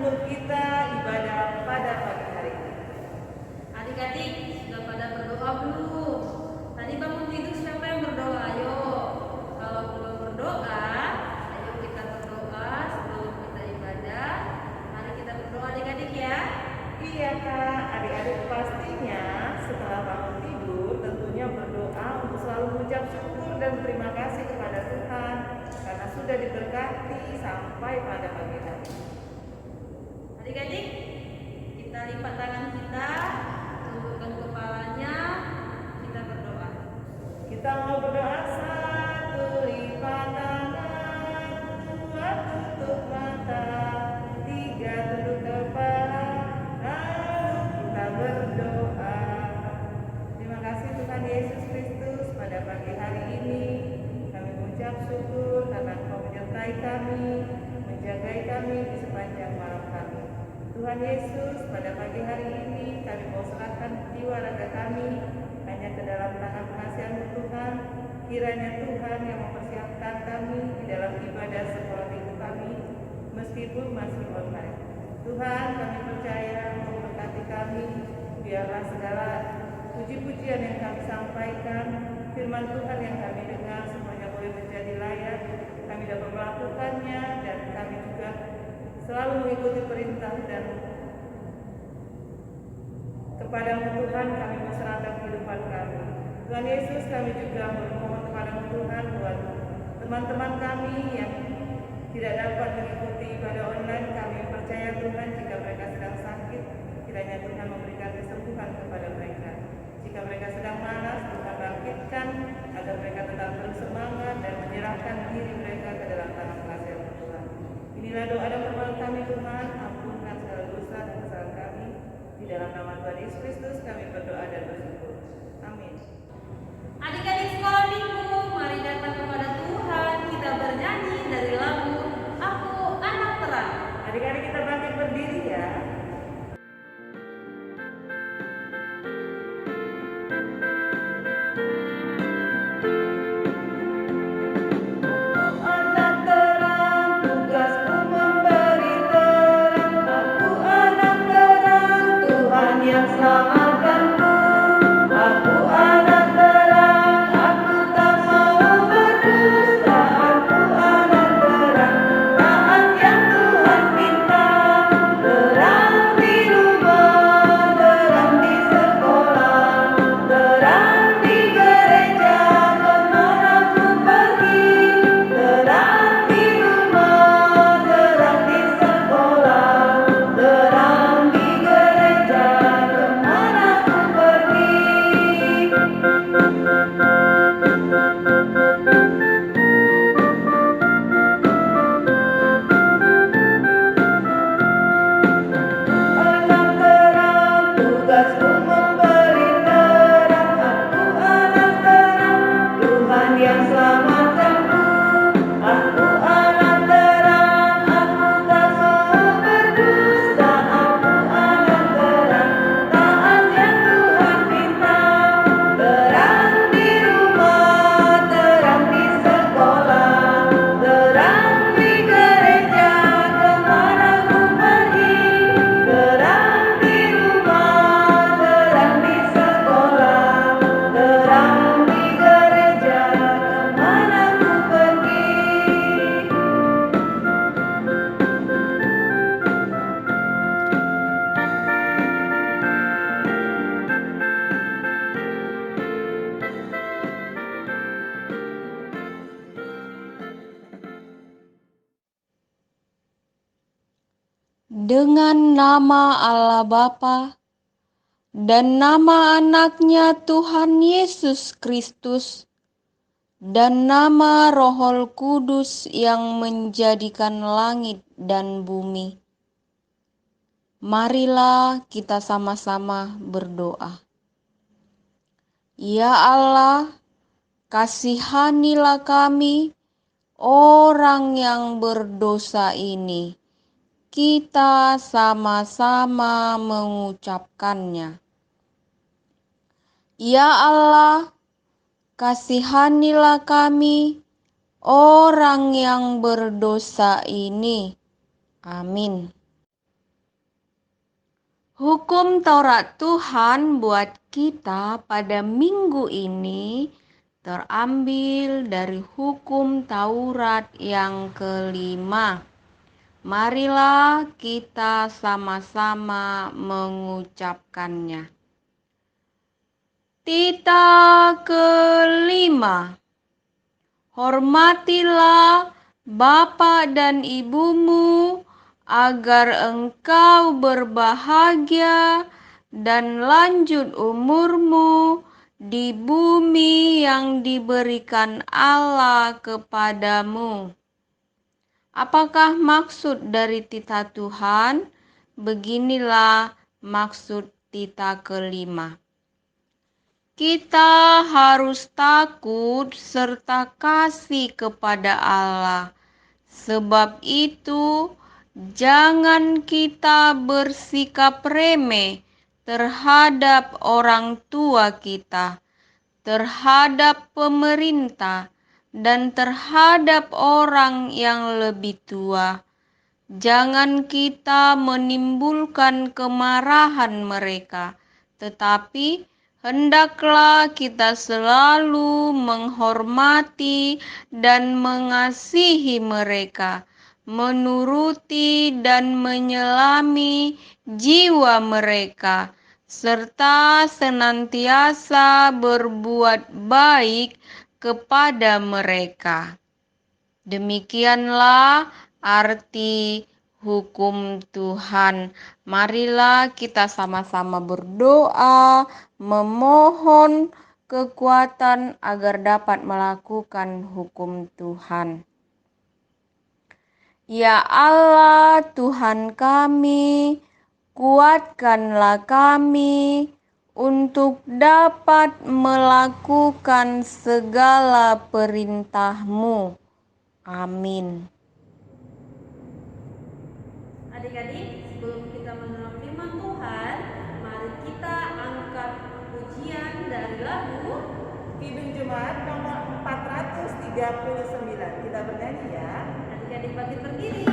untuk kita ibadah pada pagi hari ini. Adik-adik sudah pada berdoa belum? Tadi bangun tidur siapa yang berdoa? Ayo. Kalau belum berdoa, ayo kita berdoa sebelum kita ibadah. Mari kita berdoa adik-adik ya. Iya Kak, adik-adik pastinya setelah bangun tidur tentunya berdoa untuk selalu mengucap syukur dan terima kasih kepada Tuhan karena sudah diberkati sampai pada pagi hari. Adik-adik, kita lipat tangan kita, tundukkan kepalanya, kita berdoa. Kita mau berdoa, satu lipat tangan, dua tutup mata, tiga tunduk kepala, lalu kita berdoa. Terima kasih Tuhan Yesus Kristus, pada pagi hari ini kami mengucap syukur karena Engkau menyertai kami, menjagai kami di sepanjang malam kami. Tuhan Yesus, pada pagi hari ini kami mau serahkan jiwa raga kami hanya ke dalam tangan pengasihan Tuhan. Kiranya Tuhan yang mempersiapkan kami di dalam ibadah sekolah minggu kami meskipun masih online. Tuhan, kami percaya Engkau memberkati kami. Biarlah segala puji-pujian yang kami sampaikan, firman Tuhan yang kami dengar semuanya boleh menjadi layak, kami dapat melakukannya dan kami juga selalu mengikuti perintah dan kepadamu Tuhan kami berserahkan kehidupan kami. Tuhan Yesus, kami juga bermohon kepadamu Tuhan buat teman-teman kami yang tidak dapat mengikuti ibadah online. Kami percaya Tuhan jika mereka sedang sakit, kiranya Tuhan memberikan kesembuhan kepada mereka. Jika mereka sedang malas, Tuhan bangkitkan agar mereka tetap bersemangat dan menyerahkan diri mereka ke dalam tangan kasih Tuhan. Inilah doa dan permohonan kami Tuhan, ampunkan segala dosa dan kesalahan kami. Di dalam nama Tuhan Yesus Kristus kami berdoa dan bersyukur. Amin. Adik-adik sekolah minggu, mari datang kepada Tuhan. Kita bernyanyi dari lagu Aku Anak Terang. Adik-adik kita bangkit berdiri ya. Anak terang, tugasku memberi terang. Aku anak terang, Tuhan yang selamatkanku. Aku anak terang, aku tak mau berdusta. Aku anak terang, taat yang Tuhan minta. Terang di rumah, terang di sekolah, terang di gereja, kemanapun pergi. Terang di rumah, terang di sekolah, terang di gereja, kemanapun pergi. Anak terang, tugasku memberi terang. Aku anak terang, Tuhan yang selamatkanku. Aku anak terang, aku tak mau berdusta. Aku anak terang, taat yang Tuhan minta. Terang di rumah, terang di sekolah, terang di gereja, kemanapun pergi. Terang di rumah, terang di sekolah, terang di gereja, kemanapun pergi. Dengan nama Allah Bapa dan nama anaknya Tuhan Yesus Kristus dan nama Roh Kudus yang menjadikan langit dan bumi. Marilah kita sama-sama berdoa. Ya Allah, kasihanilah kami, orang yang berdosa ini. Kita sama-sama mengucapkannya. Ya Allah, kasihanilah kami, orang yang berdosa ini. Amin. Hukum Taurat Tuhan buat kita pada minggu ini terambil dari hukum Taurat yang kelima. Marilah kita sama-sama mengucapkannya. Tita kelima. Hormatilah bapa dan ibumu agar engkau berbahagia dan lanjut umurmu di bumi yang diberikan Allah kepadamu. Apakah maksud dari titah Tuhan? Beginilah maksud titah kelima. Kita harus takut serta kasih kepada Allah. Sebab itu, jangan kita bersikap remeh terhadap orang tua kita, terhadap pemerintah, dan terhadap orang yang lebih tua. Jangan kita menimbulkan kemarahan mereka, tetapi hendaklah kita selalu menghormati dan mengasihi mereka, menuruti dan menyelami jiwa mereka, serta senantiasa berbuat baik kepada mereka. Demikianlah arti hukum Tuhan. Marilah kita sama-sama berdoa, memohon kekuatan agar dapat melakukan hukum Tuhan. Ya Allah, Tuhan kami, kuatkanlah kami untuk dapat melakukan segala perintah-Mu. Amin. Adik-adik, sebelum kita mengenal firman Tuhan, mari kita angkat pujian dari lagu Kidung Jemaat nomor 439. Kita bernyanyi ya. Adik-adik bangkit berdiri.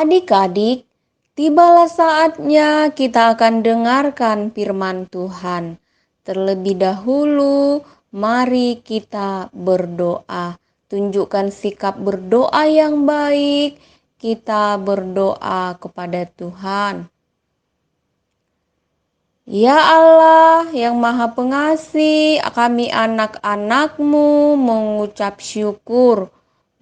Adik-adik, tibalah saatnya kita akan dengarkan firman Tuhan. Terlebih dahulu, mari kita berdoa. Tunjukkan sikap berdoa yang baik. Kita berdoa kepada Tuhan. Ya Allah yang Maha Pengasih, kami anak-anak-Mu mengucap syukur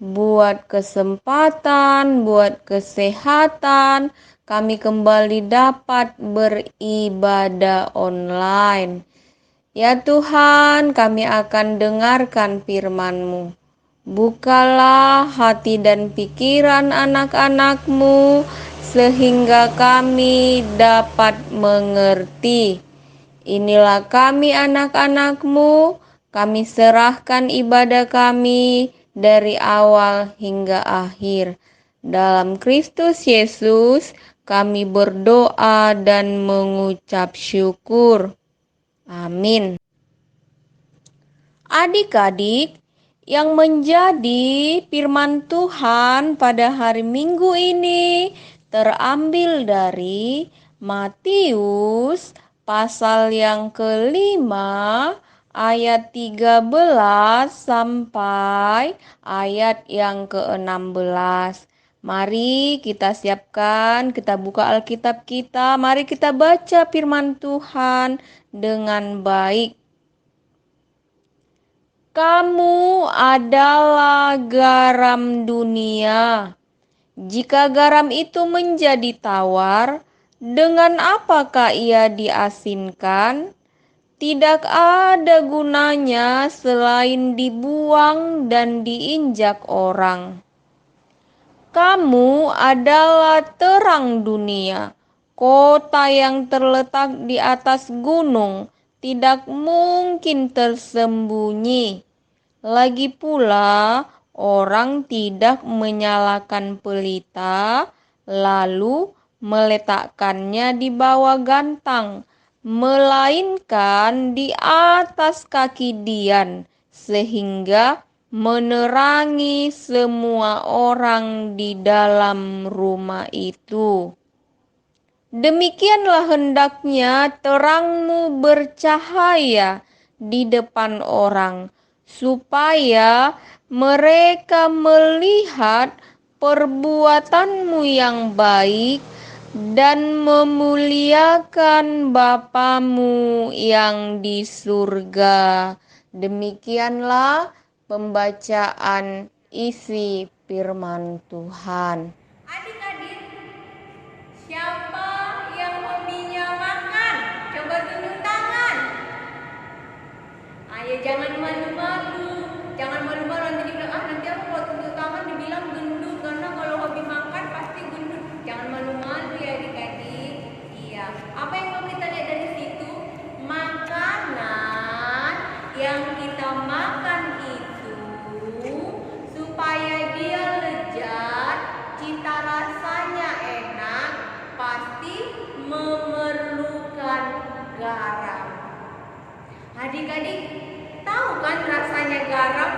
buat kesempatan, buat kesehatan, kami kembali dapat beribadah online. Ya Tuhan, kami akan dengarkan firman-Mu. Bukalah hati dan pikiran anak-anak-Mu sehingga kami dapat mengerti. Inilah kami anak-anak-Mu, kami serahkan ibadah kami dari awal hingga akhir. Dalam Kristus Yesus kami berdoa dan mengucap syukur. Amin. Adik-adik, yang menjadi firman Tuhan pada hari Minggu ini terambil dari Matius pasal yang kelima ayat 13 sampai ayat yang ke-16. Mari kita siapkan, kita buka Alkitab kita, mari kita baca firman Tuhan dengan baik. Kamu adalah garam dunia. Jika garam itu menjadi tawar, dengan apakah ia diasinkan? Tidak ada gunanya selain dibuang dan diinjak orang. Kamu adalah terang dunia. Kota yang terletak di atas gunung tidak mungkin tersembunyi. Lagi pula, orang tidak menyalakan pelita lalu meletakkannya di bawah gantang, melainkan di atas kaki dian, sehingga menerangi semua orang di dalam rumah itu. Demikianlah hendaknya terangmu bercahaya di depan orang, supaya mereka melihat perbuatanmu yang baik dan memuliakan Bapamu yang di surga. Demikianlah pembacaan isi firman Tuhan. Adik-adik, siapa yang hobinya makan? Coba tunjuk tangan. Ayo jangan malu-malu. Jangan malu-malu nanti dibilang, nanti aku kalau tunjuk tangan dibilang gendut. Karena kalau hobi makan pasti gendut. Jangan malu-malu ya adik-adik. Iya. Apa yang mau kita lihat dari situ? Makanan yang kita makan itu supaya dia lezat, cita rasanya enak, pasti memerlukan garam. Adik-adik, tahu kan rasanya garam?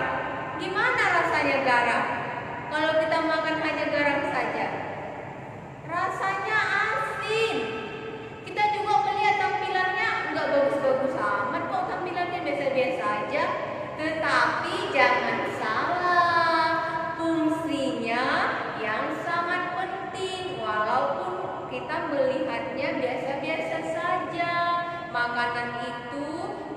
Gimana rasanya garam? Kalau kita makan hanya garam saja, rasanya asin. Kita juga melihat tampilannya nggak bagus-bagus amat kok, tampilannya biasa-biasa aja. Tetapi jangan salah, fungsinya yang sangat penting. Walaupun kita melihatnya biasa-biasa saja, makanan itu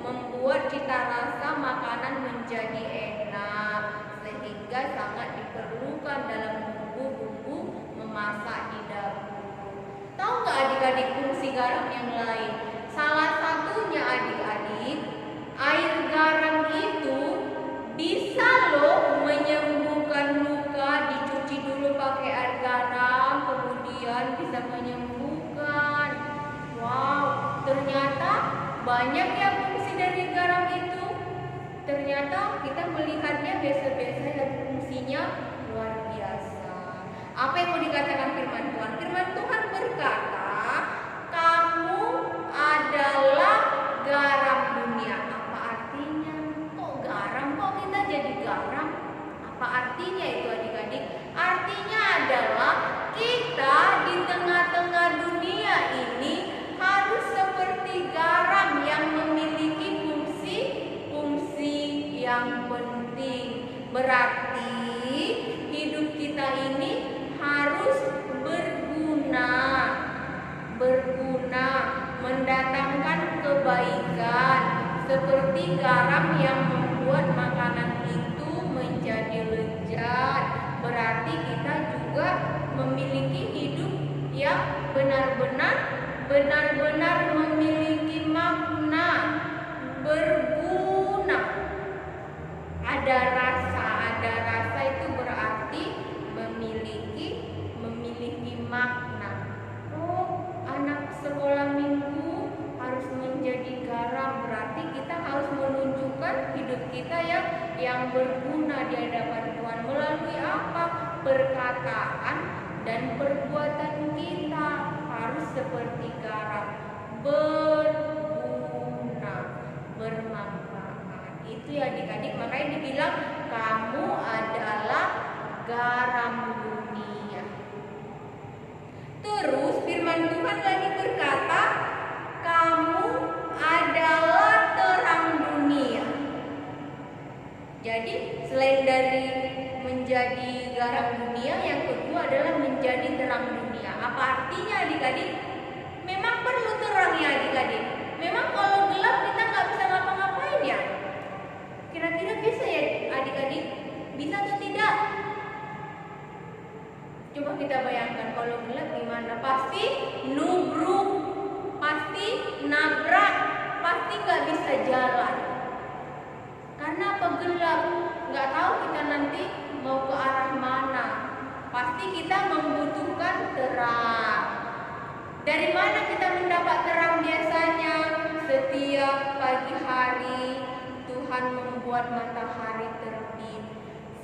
membuat cita rasa makanan menjadi enak, sehingga sangat diperlukan dalam bumbu-bumbu memasak di dapur. Tahu nggak adik-adik fungsi garam yang lain? Salah satunya adik-adik, air garam itu bisa loh menyembuhkan luka. Dicuci dulu pakai air garam, kemudian bisa menyembuhkan. Wow, ternyata banyak ya fungsi dari garam itu. Ternyata kita melihatnya biasa-biasa dan fungsinya luar biasa. Apa yang mau dikatakan firman Tuhan? Firman Tuhan berkata, kamu adalah garam dunia. Apa artinya? Kok garam? Kok kita jadi garam? Apa artinya itu adik-adik? Artinya adalah kita di tengah-tengah dunia ini harus seperti garam yang memiliki fungsi yang penting. Berarti hidup kita ini harus berguna, mendatangkan kebaikan, seperti garam yang membuat makanan itu menjadi lezat. Berarti kita juga memiliki hidup yang benar-benar memiliki makna, berguna. Ada rasa itu berarti memiliki makna. terang. Berarti kita harus menunjukkan hidup kita yang berguna di hadapan Tuhan melalui apa? Perkataan dan perbuatan kita harus seperti garam, berguna, bermanfaat. Itu ya adik-adik, makanya dibilang kamu adalah garam dunia. Terus firman Tuhan lagi berkata, kamu adalah terang dunia. Jadi selain dari menjadi garam dunia, yang kedua adalah menjadi terang dunia. Apa artinya adik-adik? Memang perlu terang ya adik-adik. Memang kalau gelap kita nggak bisa ngapa-ngapain ya. Kira-kira bisa ya adik-adik? Bisa atau tidak? Coba kita bayangkan kalau gelap gimana? Pasti nubruk, pasti nabrak, pasti nggak bisa jalan. Karena apa? Gelap, nggak tahu kita nanti mau ke arah mana. Pasti kita membutuhkan terang. Dari mana kita mendapat terang biasanya? Setiap pagi hari Tuhan membuat matahari terbit.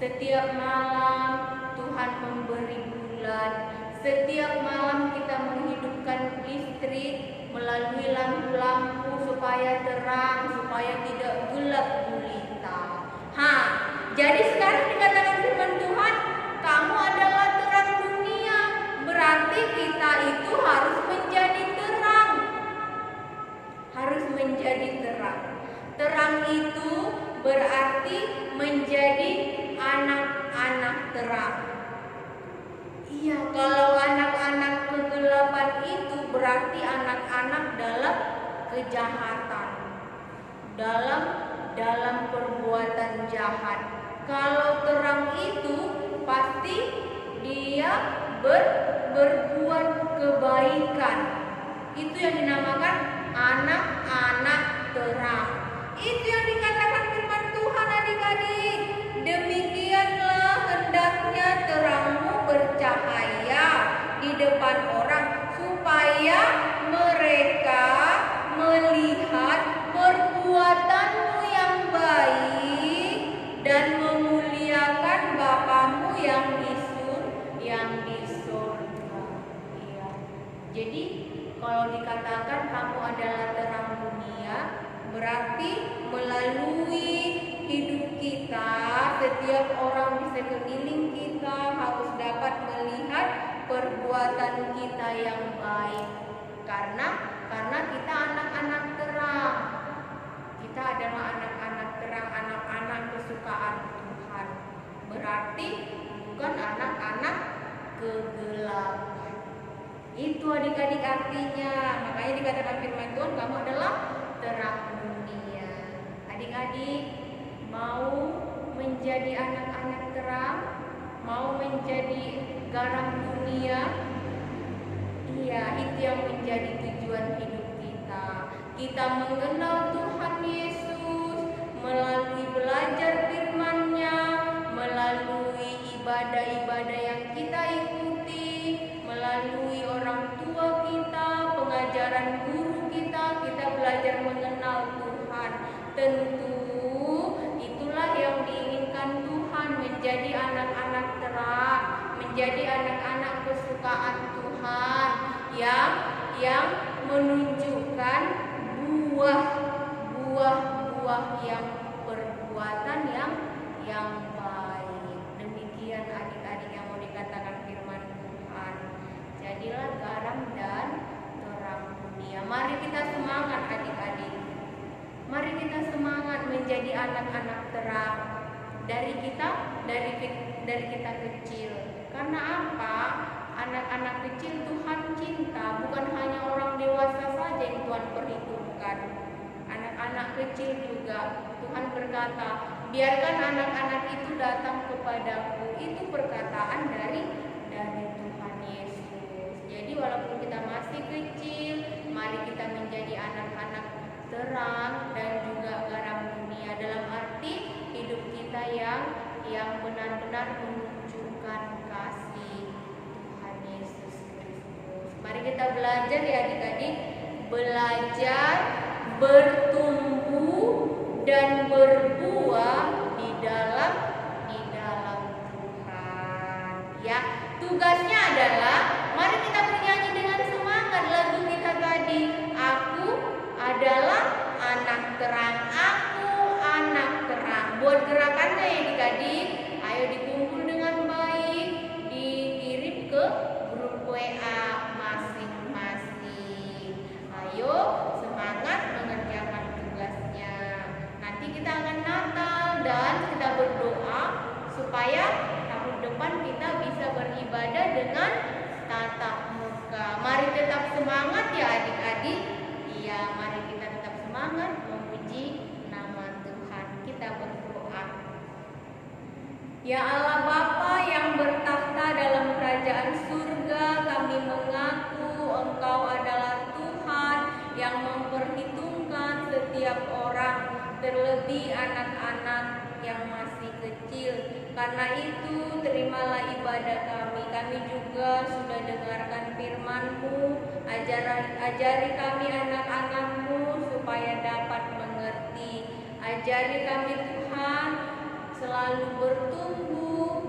Setiap malam Tuhan memberi bulan. Setiap malam kita menghidupkan listrik melalui lampu-lampu supaya terang, supaya tidak gelap gulita. Jadi sekarang dikatakan firman Tuhan, kamu adalah terang dunia. Berarti kita itu harus menjadi terang. Harus menjadi terang. Terang itu berarti menjadi anak-anak terang. Iya, kalau anak-anak kegelapan itu berarti anak-anak dalam kejahatan, dalam perbuatan jahat. Kalau terang itu pasti dia berbuat kebaikan. Itu yang dinamakan anak-anak terang. Itu yang dikatakan firman Tuhan adik-adik. Demikianlah hendaknya terangmu bercahaya di depan orang, supaya mereka melihat perbuatanmu yang baik dan memuliakan Bapamu yang di surga. Ya. Jadi kalau dikatakan kamu adalah terang dunia, berarti melalui hidup kita, setiap orang di sekeliling kita harus dapat melihat perbuatan kita yang baik. Karena kita anak-anak terang. Kita adalah anak-anak terang, anak-anak kesukaan Tuhan. Berarti bukan anak-anak kegelapan. Itu adik-adik artinya. Makanya dikatakan firman Tuhan, kamu adalah terang dunia. Adik-adik mau menjadi anak-anak terang, mau menjadi garam dunia. Iya, itu yang menjadi tujuan hidup kita. Kita mengenal Tuhan Yesus melalui belajar firman-Nya, melalui ibadah-ibadah yang kita ikuti, melalui orang tua kita, pengajaran guru kita belajar mengenal Tuhan. Tentu itulah yang diinginkan Tuhan, menjadi anak-anak terang, menjadi anak-anak kesukaan Tuhan yang menunjukkan buah-buah yang perbuatan yang baik. Demikian adik-adik yang mau dikatakan firman Tuhan. Jadilah garam dan terang dunia. Mari kita semangat adik-adik. Mari kita semangat menjadi anak-anak terang dari kita kecil. Karena apa? Anak-anak kecil Tuhan cinta, bukan hanya orang dewasa saja yang Tuhan perhitungkan. Anak-anak kecil juga Tuhan berkata, biarkan anak-anak itu datang kepadaku. Itu perkataan dari Tuhan Yesus. Jadi walaupun kita masih kecil, mari kita menjadi anak-anak terang dan juga garam dunia, dalam arti hidup kita yang benar-benar menunjukkan kasih Tuhan Yesus Kristus. Mari kita belajar ya adik-adik, belajar bertumbuh dan berbuah di dalam Tuhan. Ya, tugasnya adalah mari kita bernyanyi dengan semangat lagu kita tadi. Aku adalah anak terang, aku anak terang. Buat gerakannya ya adik-adik, ayo dikumpul dengan baik, dikirim ke grup WA masing-masing. Ayo semangat mengerjakan tugasnya. Nanti kita akan Natal dan kita berdoa supaya tahun depan kita bisa beribadah dengan tatap muka. Mari tetap semangat ya adik-adik. Iya, mari kita tetap semangat memuji nama Tuhan. Kita berdoa. Ya Allah Bapa yang bertakhta dalam kerajaan surga, kami mengaku Engkau adalah Tuhan yang memperhitungkan setiap orang, terlebih anak-anak yang masih kecil. Karena itu terimalah ibadah kami. Kami juga sudah dengarkan firman-Mu. Ajari kami anak-anak-Mu supaya dapat mengerti. Ajari kami Tuhan selalu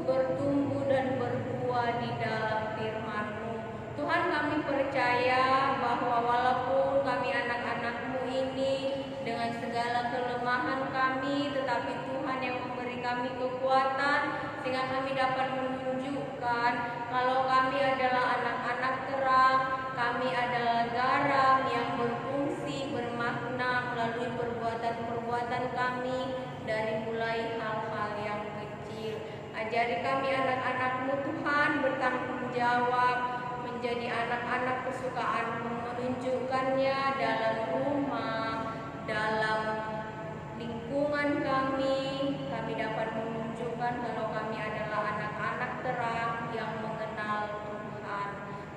bertumbuh dan berbuah di dalam firman-Mu. Tuhan, kami percaya bahwa walaupun kami anak-anak-Mu ini dengan segala kelemahan kami, tetapi Tuhan yang memberi kami kekuatan sehingga kami dapat menunjukkan kalau kami adalah anak-anak terang, kami adalah garam yang berfungsi, bermakna melalui perbuatan-perbuatan kami dari mulai hal-hal yang kecil. Ajari kami anak-anak-Mu Tuhan bertanggung jawab, menjadi anak-anak kesukaan-Mu, menunjukkannya dalam rumah, dalam lingkungan kami dapat menunjukkan kalau kami adalah anak-anak terang yang mengenal Tuhan.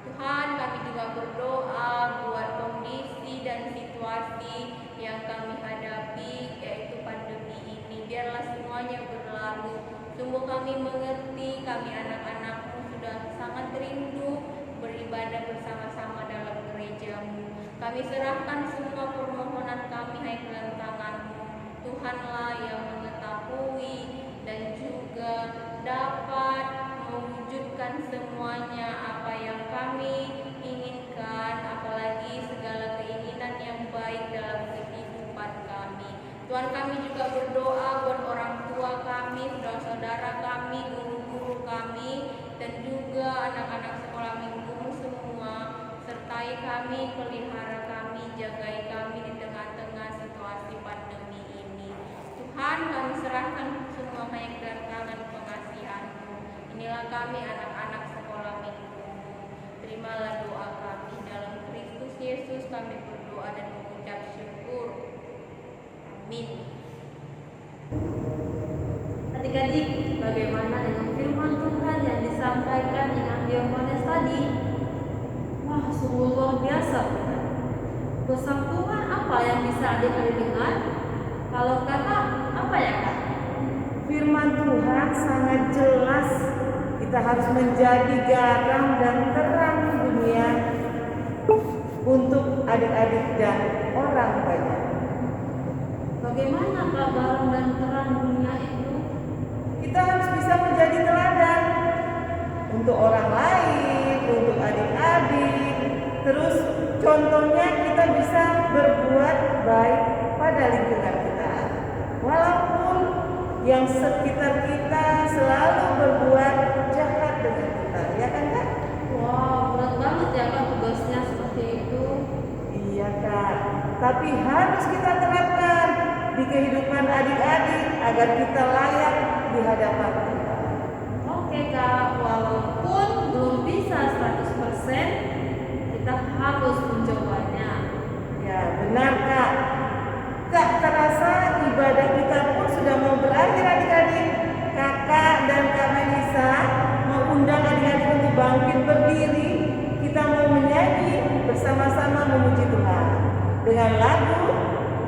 Tuhan, kami juga berdoa buat kondisi dan situasi yang kami hadapi, yaitu pandemi ini. Biarlah semuanya berlalu. Sungguh kami mengerti, kami anak-anak-Mu sudah sangat rindu beribadah bersama-sama dalam gereja-Mu. Kami serahkan semua permohonan kami hanya ke dalam tangan-Mu. Tuhanlah yang mengetahui dan juga dapat mewujudkan semuanya apa yang kami inginkan, apalagi segala keinginan yang baik dalam kehidupan kami. Tuhan, kami juga berdoa buat orang tua kami, saudara-saudara kami, guru-guru kami, dan juga anak-anak sekolah minggu semua. Sertai kami, pelihara kami, jagai kami di tengah-tengah situasi pandemi ini. Tuhan, kami serahkan semua hanya ke dalam tangan pengasihan-Mu. Inilah kami anak-anak sekolah minggu. Terimalah doa kami. Dalam Kristus Yesus kami berdoa dan mengucap syukur. Amin. Adik-adik, bagaimana dengan firman Tuhan yang disampaikan dengan Yohanes tadi? Wah, sungguh luar biasa. Pesan Tuhan apa yang bisa adik-adik dengar? Kalau kakak, apa ya kak? Firman Tuhan sangat jelas. Kita harus menjadi garam dan terang dunia untuk adik-adik dan orang banyak. Bagaimana kak garam dan terang dunia itu? Kita harus bisa menjadi teladan untuk orang lain, untuk adik-adik. Terus contohnya kita bisa berbuat baik pada lingkungan kita. Walaupun yang sekitar kita selalu berbuat jahat dengan kita, ya kan kak? Wow, berat banget ya kak tugasnya seperti itu. Iya kak, tapi harus kita terapkan di kehidupan adik-adik agar kita layak di hadapan Tuhan. Oke kak, walaupun belum bisa 100%, kita harus mencobanya. Ya benar kak. Tak terasa ibadah kita pun sudah mau berakhir adik-adik. Kakak dan Kak Melisa mau undang adik-adik untuk bangkit berdiri. Kita mau menyanyi bersama-sama memuji Tuhan dengan lagu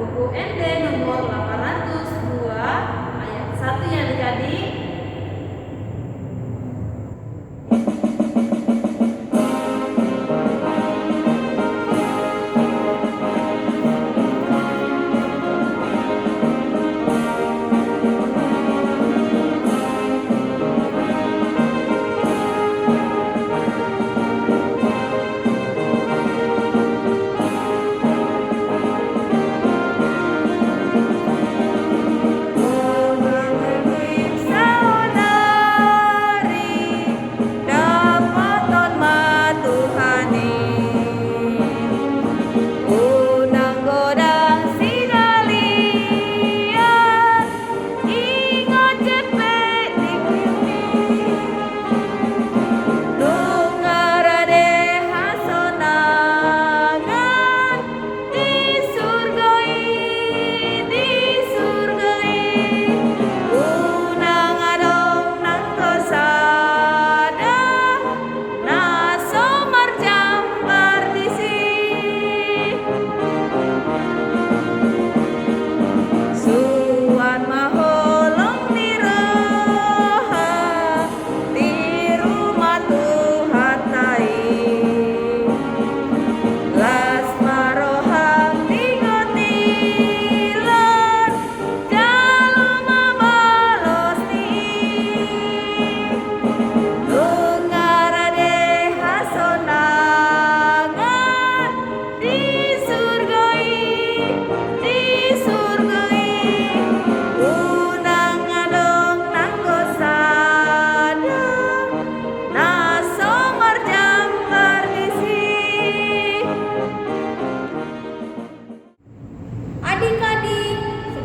Buku ND nomor 802 ayat 1 ya adik-adik.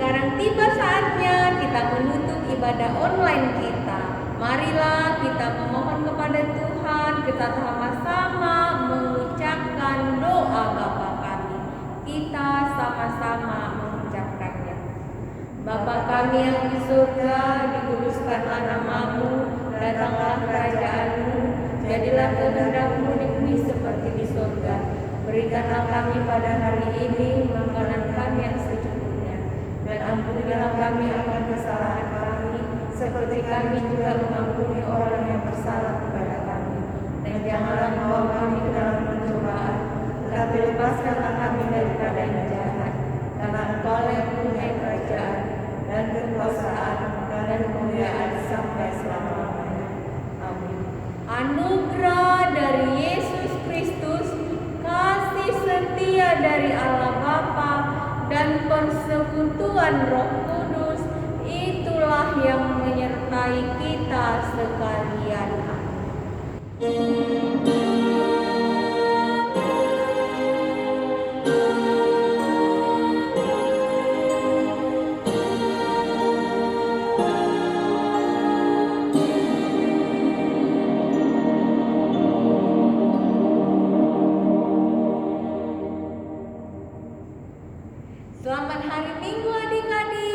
sekarang tiba saatnya kita menutup ibadah online kita. Marilah kita memohon kepada Tuhan, kita sama-sama mengucapkan doa Bapa kami. Kita sama-sama mengucapkannya. Bapa kami yang di surga, dikuduskanlah namamu, datanglah kerajaan-Mu, jadilah kehendak-Mu di bumi seperti di surga. Berikanlah kami pada hari ini makanan kami yang secukupnya, dan ampunilah kami akan kesalahan kami, seperti kami juga mengampuni orang yang bersalah kepada kami. Dan janganlah membawa kami ke dalam pencobaan, tetapi lepaskanlah kami daripada yang jahat. Karena Engkau yang punya kerajaan dan kekuasaan dan kemuliaan sampai selama-lamanya. Amin. Anugerah dari Yesus Kristus, kasih setia dari Allah Bapa, dan persekutuan Roh Kudus, itulah yang menyertai kita sekalian. Selamat hari Minggu adik-adik.